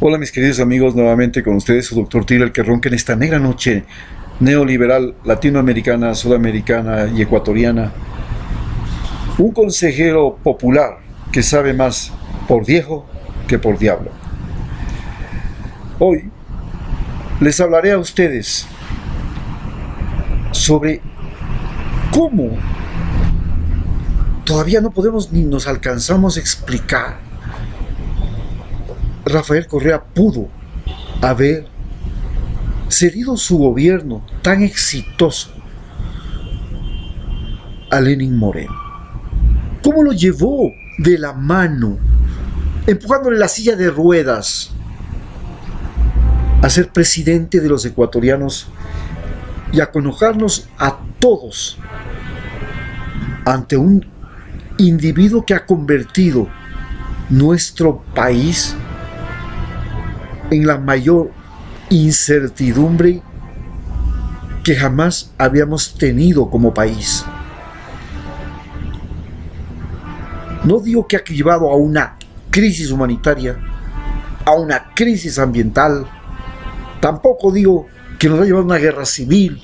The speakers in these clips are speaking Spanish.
Hola mis queridos amigos, nuevamente con ustedes su doctor Tila, el que ronca en esta negra noche neoliberal, latinoamericana, sudamericana y ecuatoriana. Un consejero popular que sabe más por viejo que por diablo. Hoy les hablaré a ustedes sobre cómo todavía no podemos ni nos alcanzamos a explicar. Rafael Correa pudo haber cedido su gobierno tan exitoso a Lenín Moreno. ¿Cómo lo llevó de la mano, empujándole la silla de ruedas a ser presidente de los ecuatorianos y a conocernos a todos ante un individuo que ha convertido nuestro país en la mayor incertidumbre que jamás habíamos tenido como país? No digo que ha llevado a una crisis humanitaria, a una crisis ambiental, tampoco digo que nos ha llevado a una guerra civil,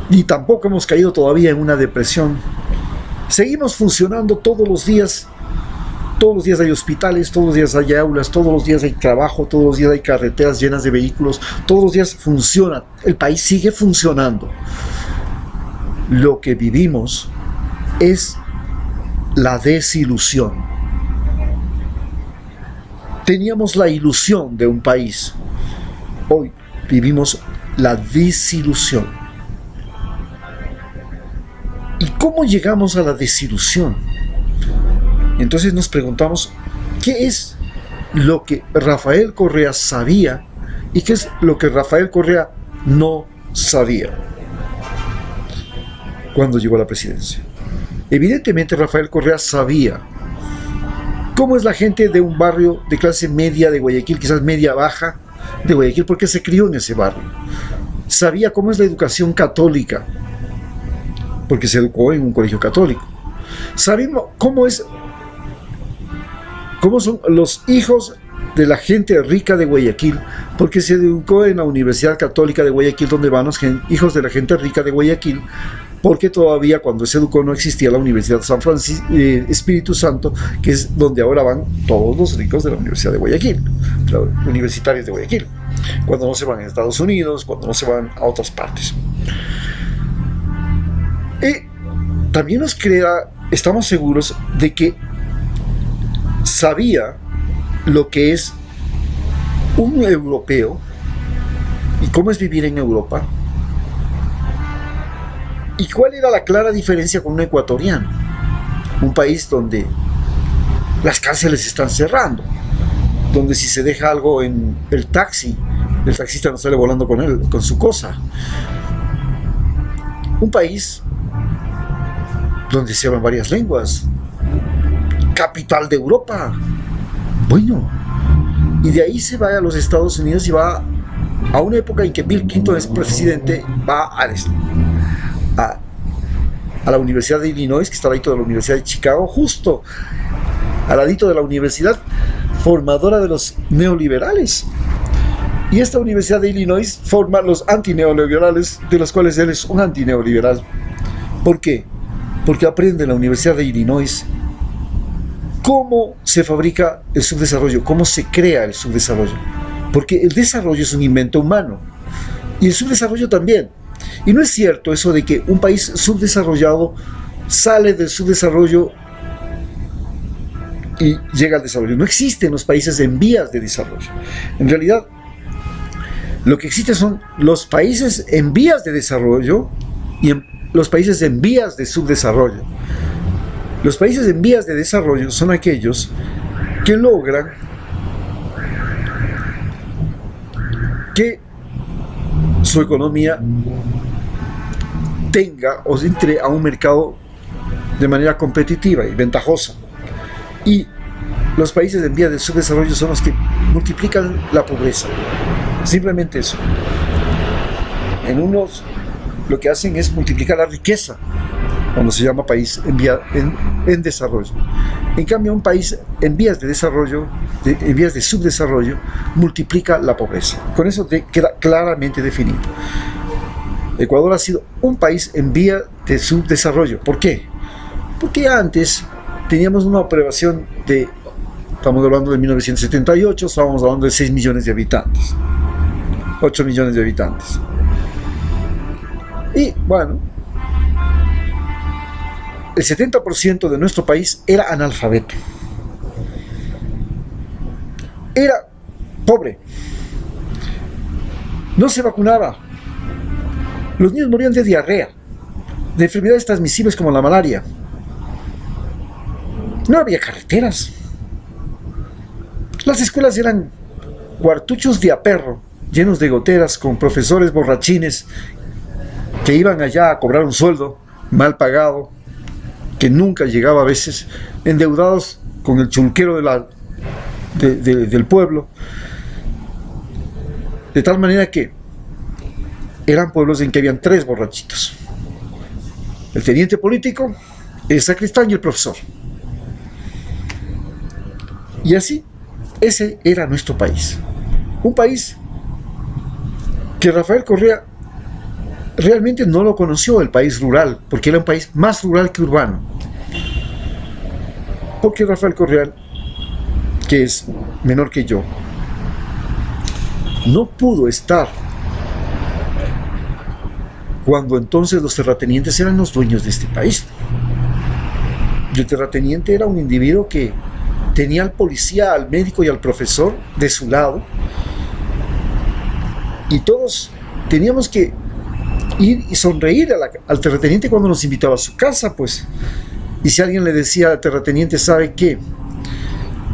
ni tampoco hemos caído todavía en una depresión. Seguimos funcionando todos los días hay hospitales, todos los días hay aulas, todos los días hay trabajo, todos los días hay carreteras llenas de vehículos, todos los días funciona, el país sigue funcionando. Lo que vivimos es la desilusión. Teníamos la ilusión de un país, hoy vivimos la desilusión. ¿Y cómo llegamos a la desilusión? Entonces nos preguntamos, ¿qué es lo que Rafael Correa sabía y qué es lo que Rafael Correa no sabía cuando llegó a la presidencia? Evidentemente Rafael Correa sabía cómo es la gente de un barrio de clase media de Guayaquil, quizás media baja de Guayaquil, porque se crió en ese barrio. Sabía cómo es la educación católica, porque se educó en un colegio católico. Sabemos cómo son los hijos de la gente rica de Guayaquil, porque se educó en la Universidad Católica de Guayaquil, donde van los hijos de la gente rica de Guayaquil, porque todavía cuando se educó no existía la Universidad de San Francisco, Espíritu Santo, que es donde ahora van todos los ricos de la Universidad de Guayaquil, los universitarios de Guayaquil, cuando no se van a Estados Unidos, cuando no se van a otras partes. Y también estamos seguros de que sabía lo que es un europeo y cómo es vivir en Europa y cuál era la clara diferencia con un ecuatoriano, un país donde las cárceles están cerrando, donde si se deja algo en el taxi, el taxista no sale volando con su cosa, un país donde se hablan varias lenguas, capital de Europa. Bueno, y de ahí se va a los Estados Unidos y va a una época en que Bill Clinton es presidente, va a la Universidad de Illinois, que está al ladito de la Universidad de Chicago, justo al ladito de la universidad formadora de los neoliberales. Y esta Universidad de Illinois forma los antineoliberales, de los cuales él es un antineoliberal. ¿Por qué? Porque aprende en la Universidad de Illinois cómo se fabrica el subdesarrollo, cómo se crea el subdesarrollo. Porque el desarrollo es un invento humano y el subdesarrollo también. Y no es cierto eso de que un país subdesarrollado sale del subdesarrollo y llega al desarrollo. No existen los países en vías de desarrollo. En realidad, lo que existe son los países en vías de desarrollo y los países en vías de subdesarrollo. Los países en vías de desarrollo son aquellos que logran que su economía tenga o entre a un mercado de manera competitiva y ventajosa. Y los países en vías de subdesarrollo son los que multiplican la pobreza. Simplemente eso. En unos lo que hacen es multiplicar la riqueza cuando se llama país en desarrollo. En cambio, un país en vías de desarrollo, en vías de subdesarrollo, multiplica la pobreza. Con eso queda claramente definido. Ecuador ha sido un país en vía de subdesarrollo. ¿Por qué? Porque antes teníamos una población de, estamos hablando de 1978, estábamos hablando de 6 millones de habitantes, 8 millones de habitantes. Y bueno, el 70% de nuestro país era analfabeto, era pobre, no se vacunaba, los niños morían de diarrea, de enfermedades transmisibles como la malaria, no había carreteras, las escuelas eran cuartuchos de a perro, llenos de goteras, con profesores borrachines que iban allá a cobrar un sueldo mal pagado, que nunca llegaba a veces, endeudados con el chulquero del pueblo, de tal manera que eran pueblos en que habían 3 borrachitos: el teniente político, el sacristán y el profesor. Y así, ese era nuestro país. Un país que Rafael Correa realmente no lo conoció, el país rural, porque era un país más rural que urbano. Porque Rafael Correa, que es menor que yo, no pudo estar cuando entonces los terratenientes eran los dueños de este país. Y el terrateniente era un individuo que tenía al policía, al médico y al profesor de su lado, y todos teníamos que ir y sonreír al terrateniente cuando nos invitaba a su casa, pues. Y si alguien le decía al terrateniente, ¿sabe qué?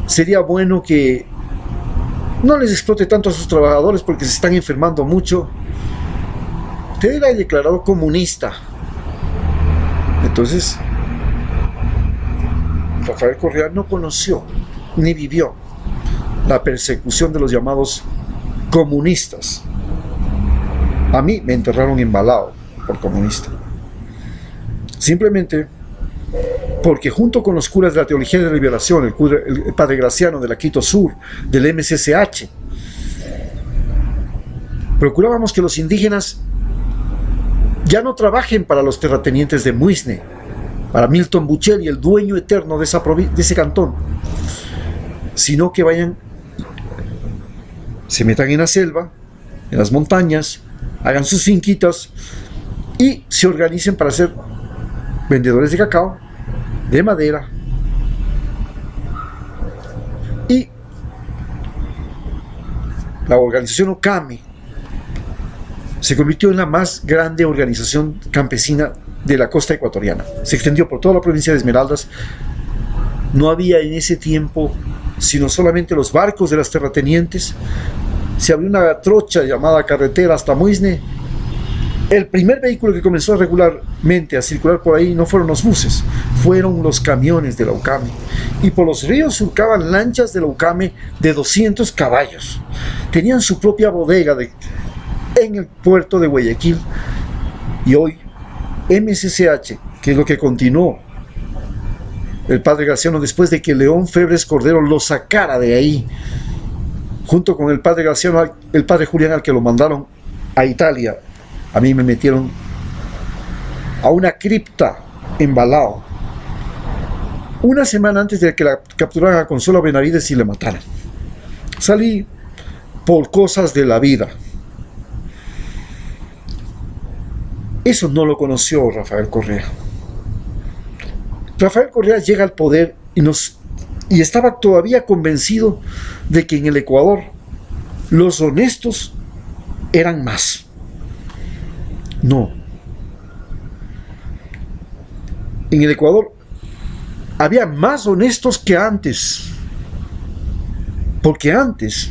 Sería bueno que no les explote tanto a sus trabajadores porque se están enfermando mucho. Usted era declarado comunista. Entonces, Rafael Correa no conoció ni vivió la persecución de los llamados comunistas. A mí me enterraron embalado por comunista. Simplemente porque junto con los curas de la Teología de la Liberación, el padre Graciano de la Quito Sur, del MCCH, procurábamos que los indígenas ya no trabajen para los terratenientes de Muisne, para Milton Bucheli, el dueño eterno de ese cantón, sino que vayan, se metan en la selva, en las montañas, hagan sus finquitas y se organicen para ser vendedores de cacao, de madera, y la organización Ocame se convirtió en la más grande organización campesina de la costa ecuatoriana. Se extendió por toda la provincia de Esmeraldas. No había en ese tiempo sino solamente los barcos de las terratenientes. Se abrió una trocha llamada carretera hasta Muisne. El primer vehículo que comenzó regularmente a circular por ahí no fueron los buses, fueron los camiones de la Ocame. Y por los ríos surcaban lanchas de la Ocame de 200 caballos. Tenían su propia bodega en el puerto de Guayaquil. Y hoy, MCCH, que es lo que continuó el padre Graciano después de que León Febres Cordero lo sacara de ahí, junto con el padre Graciano, el padre Julián, al que lo mandaron a Italia. A mí me metieron a una cripta en Balao, una semana antes de que la capturaran a Consuelo Benavides y le mataran. Salí por cosas de la vida. Eso no lo conoció Rafael Correa. Rafael Correa llega al poder y estaba todavía convencido de que en el Ecuador los honestos eran más. No. En el Ecuador había más honestos que antes. Porque antes,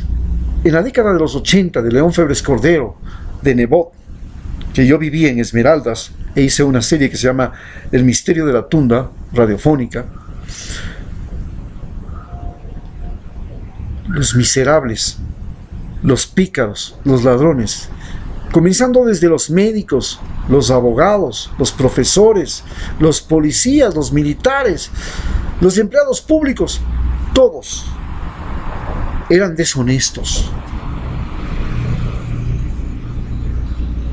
en la década de los 80, de León Febres Cordero, de Nebot, que yo viví en Esmeraldas e hice una serie que se llama El Misterio de la Tunda, radiofónica, los miserables, los pícaros, los ladrones, comenzando desde los médicos, los abogados, los profesores, los policías, los militares, los empleados públicos, todos eran deshonestos.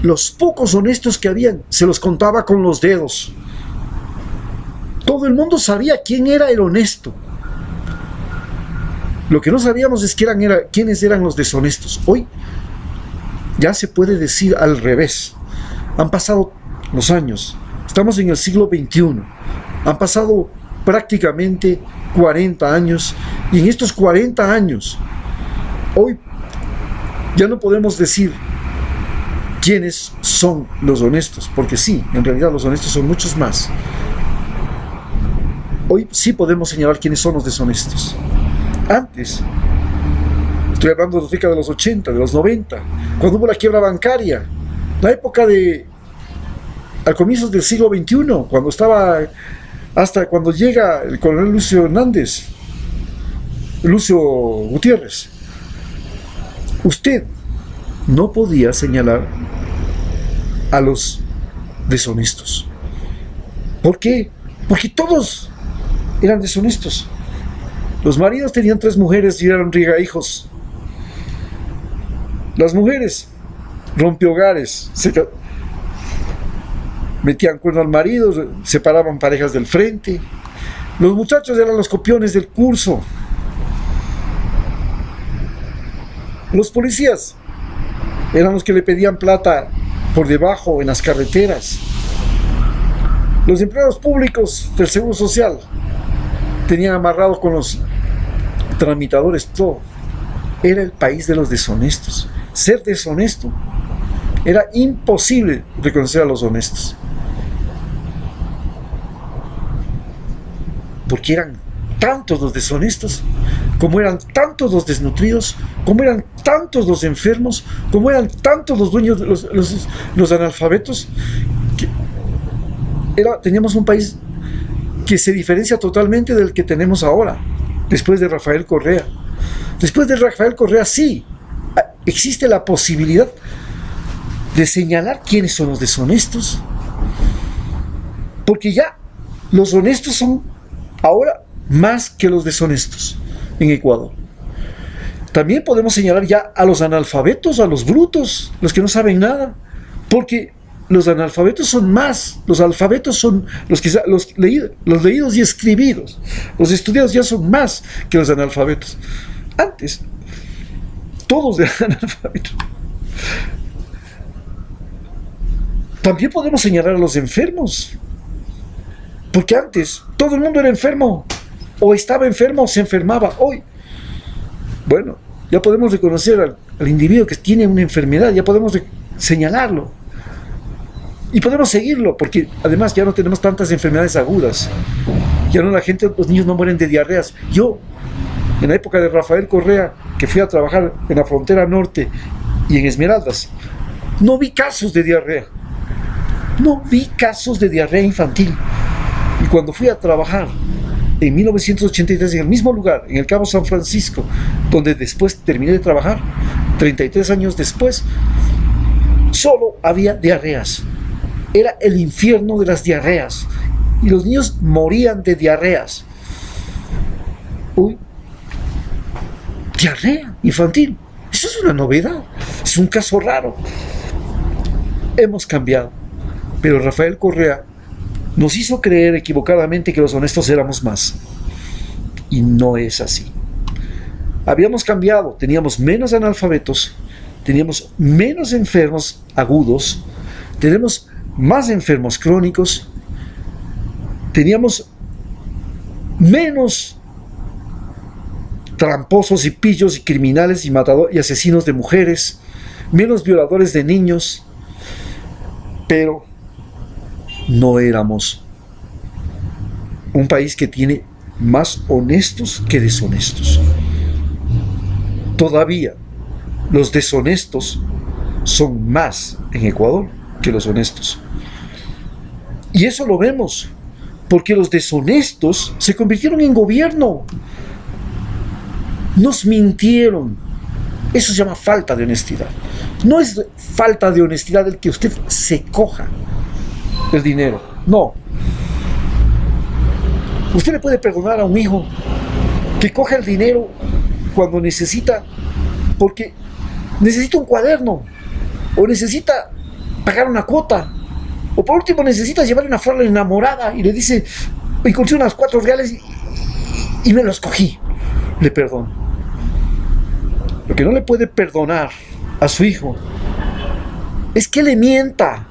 Los pocos honestos que habían, se los contaba con los dedos. Todo el mundo sabía quién era el honesto. Lo que no sabíamos es quiénes eran los deshonestos. Hoy ya se puede decir al revés. Han pasado los años. Estamos en el siglo XXI. Han pasado prácticamente 40 años. Y en estos 40 años, hoy ya no podemos decir quiénes son los honestos. Porque sí, en realidad los honestos son muchos más. Hoy sí podemos señalar quiénes son los deshonestos. Antes, estoy hablando de la década de los 80, de los 90, cuando hubo la quiebra bancaria, la época al comienzo del siglo XXI, hasta cuando llega el coronel Lucio Gutiérrez, usted no podía señalar a los deshonestos. ¿Por qué? Porque todos eran deshonestos. Los maridos tenían 3 mujeres y eran riegahijos. Las mujeres rompehogares, metían cuerno al marido, separaban parejas del frente. Los muchachos eran los copiones del curso. Los policías eran los que le pedían plata por debajo en las carreteras. Los empleados públicos del Seguro Social tenían amarrado con los tramitadores todo. Era el país de los deshonestos. Ser deshonesto era imposible reconocer a los honestos, porque eran tantos los deshonestos, como eran tantos los desnutridos, como eran tantos los enfermos, como eran tantos los dueños, los analfabetos, que teníamos un país que se diferencia totalmente del que tenemos ahora, después de Rafael Correa. Después de Rafael Correa, sí, existe la posibilidad de señalar quiénes son los deshonestos, porque ya los honestos son ahora más que los deshonestos en Ecuador. También podemos señalar ya a los analfabetos, a los brutos, los que no saben nada, porque los analfabetos son más. Los alfabetos son los leídos y escribidos. Los estudiados ya son más que los analfabetos. Antes, todos eran analfabetos. También podemos señalar a los enfermos, porque antes todo el mundo era enfermo, o estaba enfermo o se enfermaba. Hoy, bueno, ya podemos reconocer al individuo que tiene una enfermedad, ya podemos señalarlo. Y podemos seguirlo, porque además ya no tenemos tantas enfermedades agudas. Ya no, los niños no mueren de diarreas. Yo, en la época de Rafael Correa, que fui a trabajar en la frontera norte y en Esmeraldas, no vi casos de diarrea. No vi casos de diarrea infantil. Y cuando fui a trabajar en 1983 en el mismo lugar, en el Cabo San Francisco, donde después terminé de trabajar, 33 años después, solo había diarreas. Era el infierno de las diarreas. Y los niños morían de diarreas. Uy, diarrea infantil. Eso es una novedad. Es un caso raro. Hemos cambiado. Pero Rafael Correa nos hizo creer equivocadamente que los honestos éramos más. Y no es así. Habíamos cambiado. Teníamos menos analfabetos. Teníamos menos enfermos agudos. Tenemos más enfermos crónicos, teníamos menos tramposos y pillos y criminales y matadores y asesinos de mujeres, menos violadores de niños, pero no éramos un país que tiene más honestos que deshonestos. Todavía los deshonestos son más en Ecuador que los honestos. Y eso lo vemos, porque los deshonestos se convirtieron en gobierno. Nos mintieron. Eso se llama falta de honestidad. No es falta de honestidad el que usted se coja el dinero, no. Usted le puede perdonar a un hijo que coja el dinero cuando necesita, porque necesita un cuaderno, o necesita pagar una cuota, o por último necesita llevarle una flor a la enamorada y le dice, encontré unas 4 reales y me los cogí. Le perdono. Lo que no le puede perdonar a su hijo es que le mienta,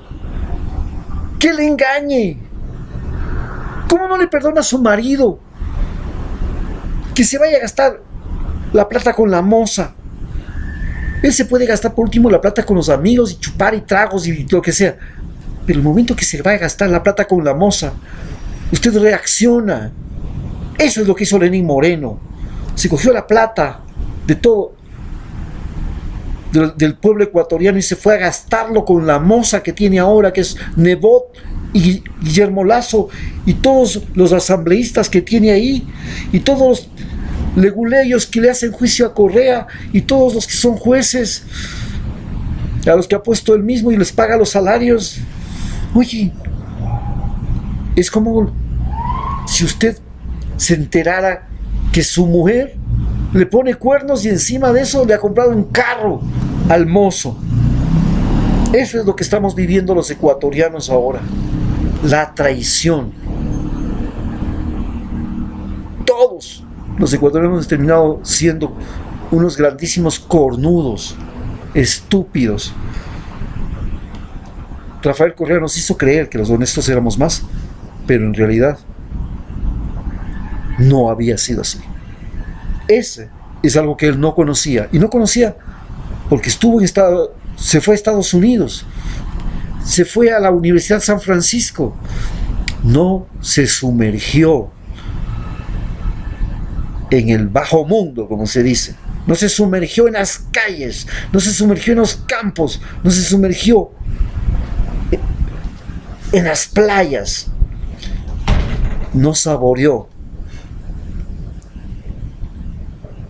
que le engañe. ¿Cómo no le perdona a su marido que se vaya a gastar la plata con la moza? Él se puede gastar por último la plata con los amigos y chupar y tragos y lo que sea, pero el momento que se va a gastar la plata con la moza, usted reacciona. Eso es lo que hizo Lenín Moreno. Se cogió la plata de todo del pueblo ecuatoriano y se fue a gastarlo con la moza que tiene ahora, que es Nebot y Guillermo Lazo y todos los asambleístas que tiene ahí y todos los leguleyos que le hacen juicio a Correa y todos los que son jueces, a los que ha puesto él mismo y les paga los salarios. Oye, es como si usted se enterara que su mujer le pone cuernos y encima de eso le ha comprado un carro al mozo. Eso es lo que estamos viviendo los ecuatorianos ahora. La traición. Todos los ecuatorianos hemos terminado siendo unos grandísimos cornudos, estúpidos. Rafael Correa nos hizo creer que los honestos éramos más, pero en realidad no había sido así. Ese es algo que él no conocía, y no conocía porque se fue a Estados Unidos, se fue a la Universidad San Francisco, no se sumergió en el bajo mundo, como se dice, no se sumergió en las calles, no se sumergió en los campos, no se sumergió en las playas, no saboreó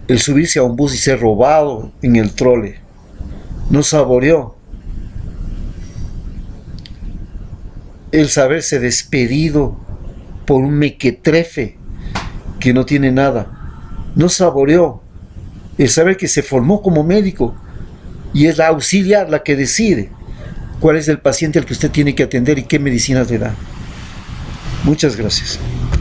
el subirse a un bus y ser robado en el trole, no saboreó el saberse despedido por un mequetrefe que no tiene nada, no saboreó el saber que se formó como médico y es la auxiliar la que decide cuál es el paciente al que usted tiene que atender y qué medicinas le da. Muchas gracias.